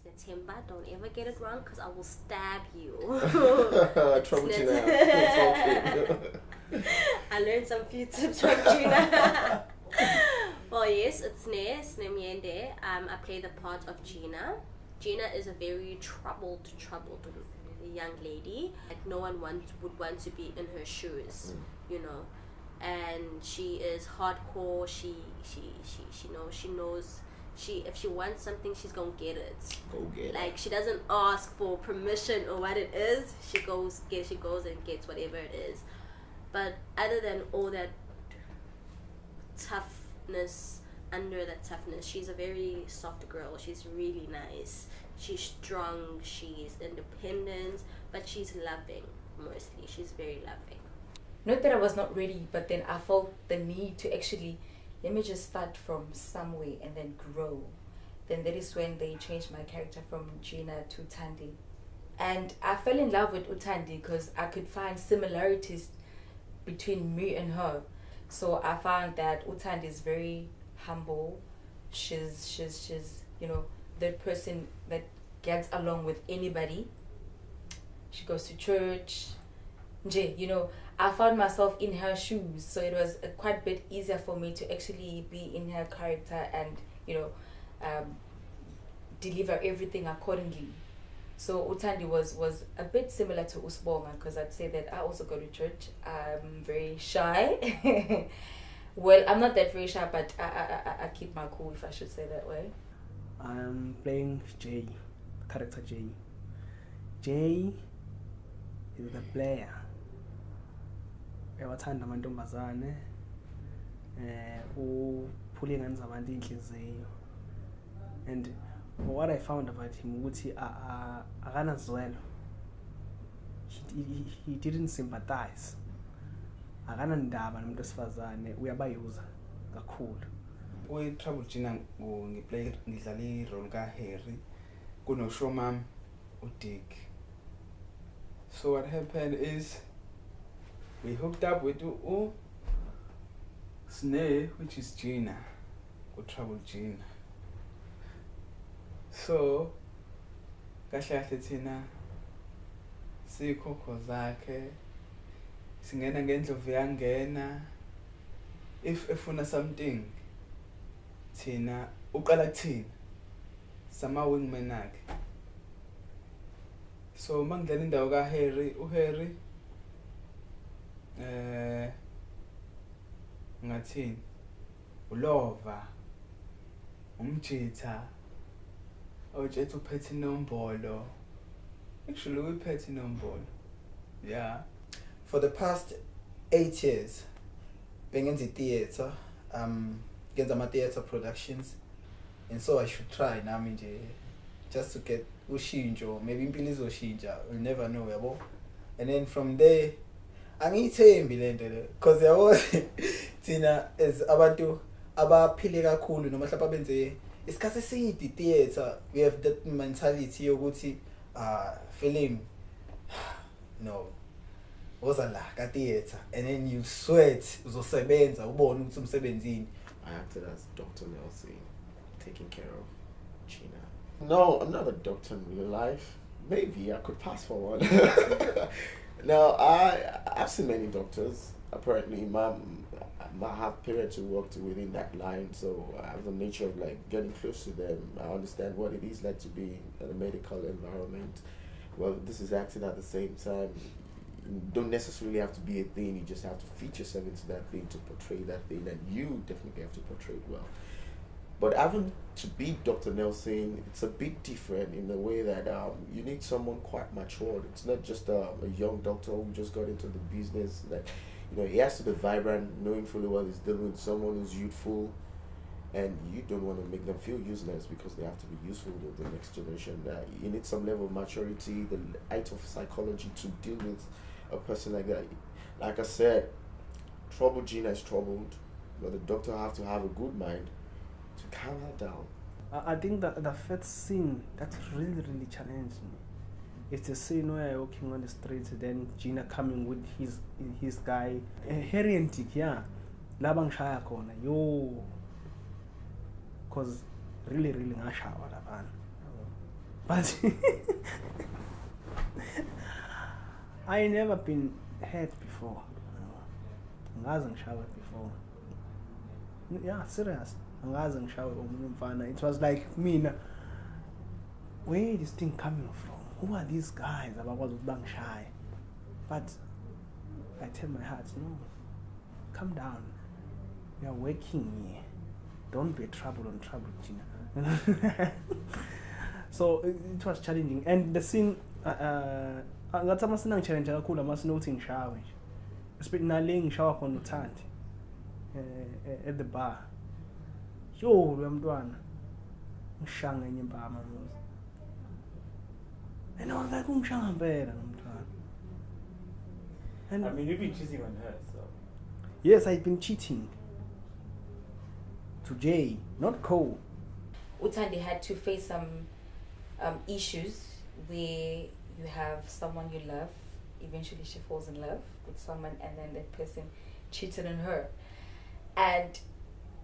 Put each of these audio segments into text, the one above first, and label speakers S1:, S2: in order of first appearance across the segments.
S1: Natemba. Don't ever get it wrong, because I will stab you.
S2: Troubled Gina.
S1: I learned some few tips from Gina. Well, yes, it's Snemyende. I play the part of Gina. Gina is a very troubled young lady. Like, no one would want to be in her shoes, you know. And she is hardcore. She knows. If she wants something, she's gonna get it.
S2: Go get it.
S1: Like, she doesn't ask for permission or what it is. She goes and gets whatever it is. But other than all that toughness, under that toughness, she's a very soft girl. She's really nice. She's strong. She's independent, but she's loving mostly. She's very loving.
S3: Not that I was not ready, but then I felt the need to actually, let me just start from somewhere and then grow. Then that is when they changed my character from Gina to Uthandi. And I fell in love with Uthandi because I could find similarities between me and her. So I found that Uthandi is very humble. She's the person that gets along with anybody. She goes to church. I found myself in her shoes, so it was quite a bit easier for me to actually be in her character and deliver everything accordingly. So Uthandi was a bit similar to Usbonga, because I'd say that I also go to church. I'm very shy. Well, I'm not that very shy, but I keep my cool, if I should say that way.
S4: I'm playing Jay, character Jay. Jay is the player. Ewathanda amantombazane, uphule ingane zabantu inhliziyo. And what I found about him, ukuthi akanazwelo. He didn't sympathize. Akanandaba nomuntu wesifazane, uyabayuza kakhulu.
S5: Troubled Gina ngidlala i-role ka-Harry kunoshow mami uDick. So what happened is we hooked up with Snare, which is Gina, Troubled Gina. So kahle thina sikhokho zakhe, singena ngendlovu yangena. If efuna something, thina uqala kuthina sama wingman akhe. So mangidlala indawo ka-Harry, uHarry ngathini ulova umjitha awutshela uphethe inombolo. Actually uyiphethe inombolo. Yeah.
S6: For the past 8 years bengenza theatre, ngenza ama-theatre productions, and so I should try nami nje just to get ushintsho, maybe impilo izoshintsha, we'll never know, yabo. And then from there angiyithembi lento le, because yabo thina as abantu abaphile kakhulu noma mhlawumbe benze isikhathi eside theatre, we have that mentality yokuthi film no woza la ka theatre, and then you sweat uzosebenza ubone ukuthi umsebenzini.
S2: I acted as Dr. Nelson, taking care of Gina. No, I'm not a doctor in real life. Maybe I could pass for one. No, I've seen many doctors. Apparently, I have parents who worked within that line, so I have the nature of like getting close to them. I understand what it is like to be in a medical environment. Well, this is acting at the same time. You don't necessarily have to be a thing, you just have to fit yourself into that thing to portray that thing, and you definitely have to portray it well. But having to be Dr. Nelson, it's a bit different in the way that you need someone quite matured. It's not just a young doctor who just got into the business. Like, he has to be vibrant, knowing fully well he's dealing with someone who's youthful, and you don't want to make them feel useless because they have to be useful to the next generation. You need some level of maturity, the height of psychology to deal with a person like that. Like I said, Troubled Gina is troubled, but the doctor have to have a good mind to calm her down.
S4: I think that the first scene that really challenged me, it's a scene where you're walking on the street, then Gina coming with his guy, Harry and Dick, yeah, labang shaya kona, yo, cause really ngashawa laban. But I never been hurt before. Angazi ngishawe before. Yeah, serious. Angazi ngishawe omunye umfana. It was like mina, where is this thing coming from? Who are these guys abakwazi ukuba ngishaye? But I tell my heart, no, calm down. We are working here. Don't be a trouble on Troubled Gina. So it was challenging. And the scene, ngathi amasina ngi-challenge kakhulu amasina ukuthi ngishawe nje. Especially nale ngishawa khona uThandi at the bar. Yo, lo mntwana ngishanga enye impama mos. And I was like, ungishanga mpela lo mntwana. And
S5: I mean, you've been cheating on her, so.
S4: yes, I've been cheating. To Jay, not Cole.
S3: Uthandi had to face some issues where you have someone you love, eventually she falls in love with someone and then that person cheated on her. And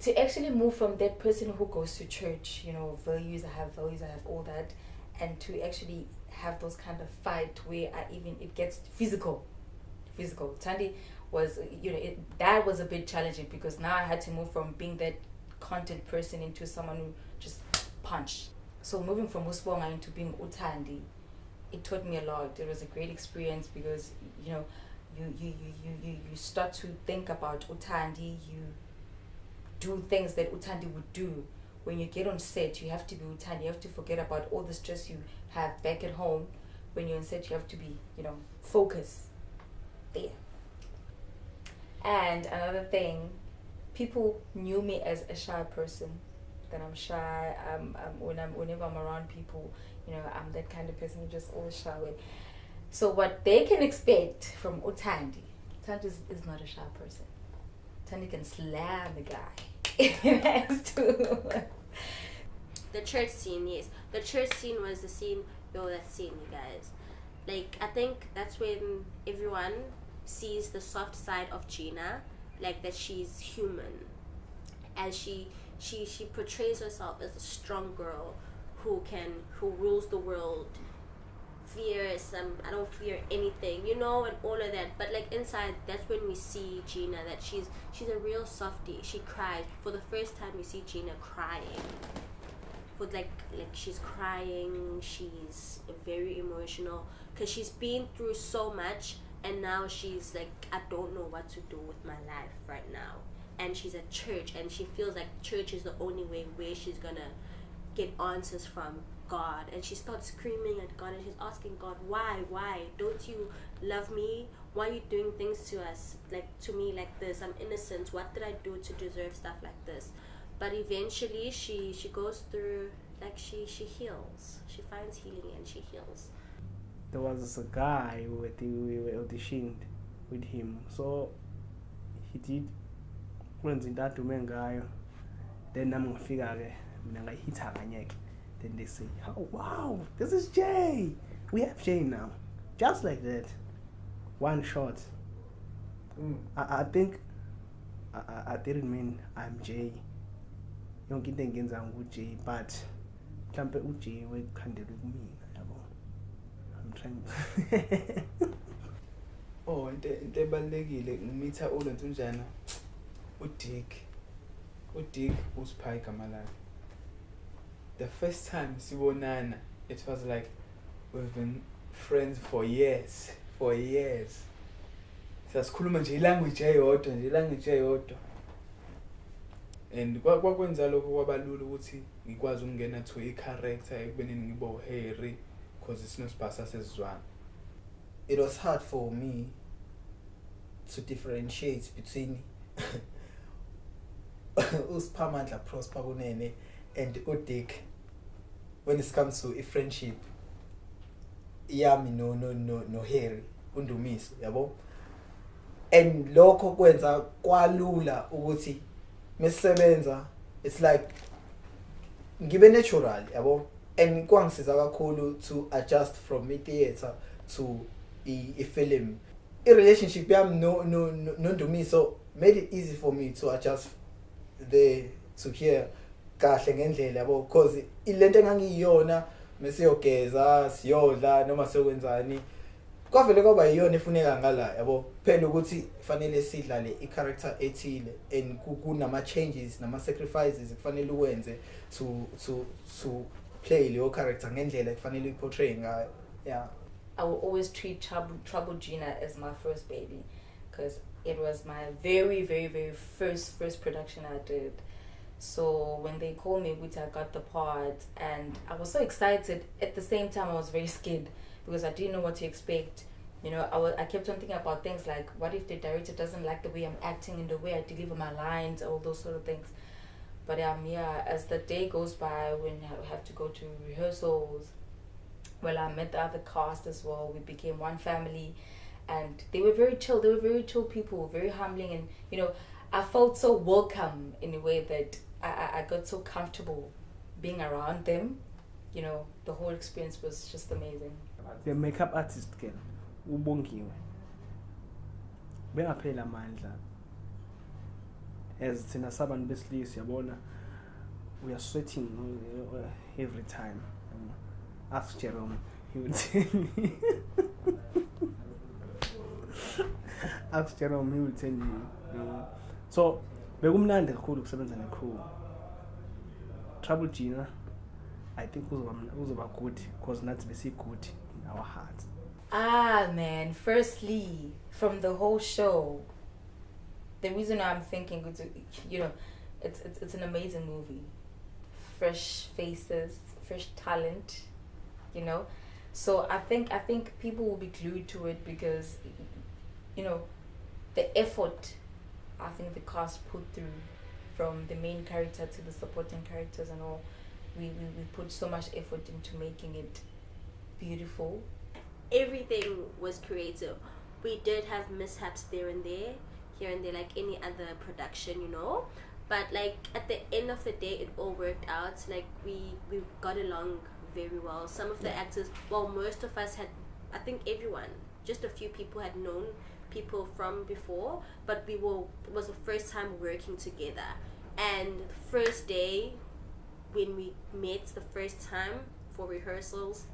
S3: to actually move from that person who goes to church, values, I have all that, and to actually have those kind of fight where it gets physical. Thandi was, that was a bit challenging because now I had to move from being that content person into someone who just punched. So moving from Usbonga into being Uthandi, it taught me a lot. It was a great experience because you start to think about Uthandi. You do things that Uthandi would do. When you get on set, you have to be Uthandi. You have to forget about all the stress you have back at home. When you're on set, you have to be, focused there. And another thing, people knew me as a shy person. That I'm shy. Whenever I'm around people, I'm that kind of person who just always shy away. So what they can expect from Uthandi is not a shy person. Uthandi can slam the guy. It has to.
S1: The church scene, yes. The church scene was the scene, that scene, you guys. Like, I think that's when everyone sees the soft side of Gina, like that she's human. As she portrays herself as a strong girl who rules the world, fierce, I don't fear anything, and all of that. But like inside, that's when we see Gina, that she's a real softie. She cries. For the first time we see Gina crying. For like she's crying, she's very emotional because she's been through so much, and now she's like, I don't know what to do with my life right now. And she's at church, and she feels like church is the only way where she's gonna get answers from God. And she starts screaming at God, and she's asking God, why don't you love me? Why are you doing things to us, like to me like this? I'm innocent. What did I do to deserve stuff like this? But eventually she goes through, like she heals. She finds healing and she heals.
S4: There was a guy we were auditioned with him, so he did kwenza into adume ngayo, then nami ngifika-ke mina ngayihitha kanye-ke, then they say, oh wow, this is Jay, we have Jay now, just like that, one shot. I think I didn't mean I'm Jay, yonke into engiyenza ngu-Jay, but mhlampe uJay wekhandela ukumina, yabo. I'm trying.
S5: Oh, into ebalulekile ngimitha uLontunjana uDick usipha igama lakhe. The first time sibonana, it was like we've been friends for years. Sasikhuluma nje language eyodwa. And kwakwenza lokho kwabalula ukuthi ngikwazi ukungena to i-character ekubeni ngibo Harry because sinosibhasa sesizwana.
S6: It was hard for me to differentiate between uSiphamandla Prosper Kunene and uDick when it comes to a friendship. Yami no Harry uNdumiso, yabo. And lokho kwenza kwalula ukuthi mesebenza, it's like ngibe natural, yabo. And kwangisiza kakhulu to adjust from theater to a film. A relationship yami no Ndumiso made it easy for me to adjust to hear kahle ngendlela, yabo, because ilento engangiyona mesiyogeza siyodla noma sekwenzani kwavele kwaba yiyona efuneka ngala yabo phela ukuthi fanele sidlale i-character ethile and kunama changes nama sacrifices kufanele ukwenze to play leyo character ngendlela kufanele uyiportray ngayo. Yeah,
S3: I will always treat Troubled Gina as my first baby, because it was my very, very, very first production I did. So when they called me, which I got the part, and I was so excited. At the same time, I was very scared because I didn't know what to expect. You know, I kept on thinking about things like, what if the director doesn't like the way I'm acting and the way I deliver my lines, all those sort of things. But yeah, as the day goes by, when I have to go to rehearsals, well, I met the other cast as well. We became one family, and they were very chill. They were very chill people, very humbling, and you know, I felt so welcome in a way that I got so comfortable being around them. You know, the whole experience was just amazing.
S4: The makeup artist girl, ubongiwe. Bengaphela amandla. As thina sabantu besilisa yabona, we are sweating every time. Ask Jerome, he will tell you. Ask Jerome, he will tell you. So, bekumnandi kakhulu ukusebenza necrew. Troubled Gina, I think uzoba good because nathi besi good in our hearts.
S3: Ah man, firstly, from the whole show, the reason I'm thinking, you know, it's an amazing movie. Fresh faces, fresh talent, you know. So I think people will be glued to it because, you know, the effort I think the cast put through, from the main character to the supporting characters and all, we put so much effort into making it beautiful.
S1: Everything was creative. We did have mishaps here and there, like any other production, you know. But like at the end of the day, it all worked out. Like we got along very well. Some of the actors, well, most of us had, I think everyone, just a few people had known people from before, but it was the first time working together. And the first day when we met the first time for rehearsals,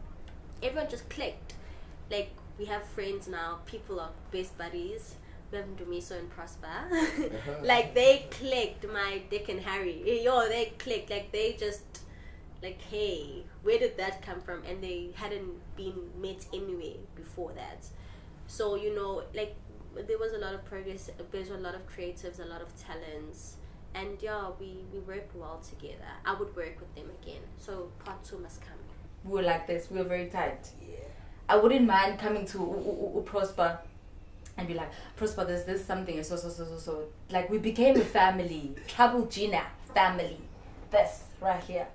S1: everyone just clicked. Like we have friends now, people are best buddies. We have Ndumiso and Prosper. Like they clicked, my Dick and Harry. They clicked. Like they just, like, hey, where did that come from? And they hadn't been met anyway before that. So, you know, like there was a lot of progress. There's a lot of creatives, a lot of talents. And yeah, we worked well together. I would work with them again. So part 2 must come.
S3: We were like this. We were very tight. Yeah. I wouldn't mind coming to Prosper and be like, Prosper, there's this something, so. Like we became a family. Troubled Gina family. This right here.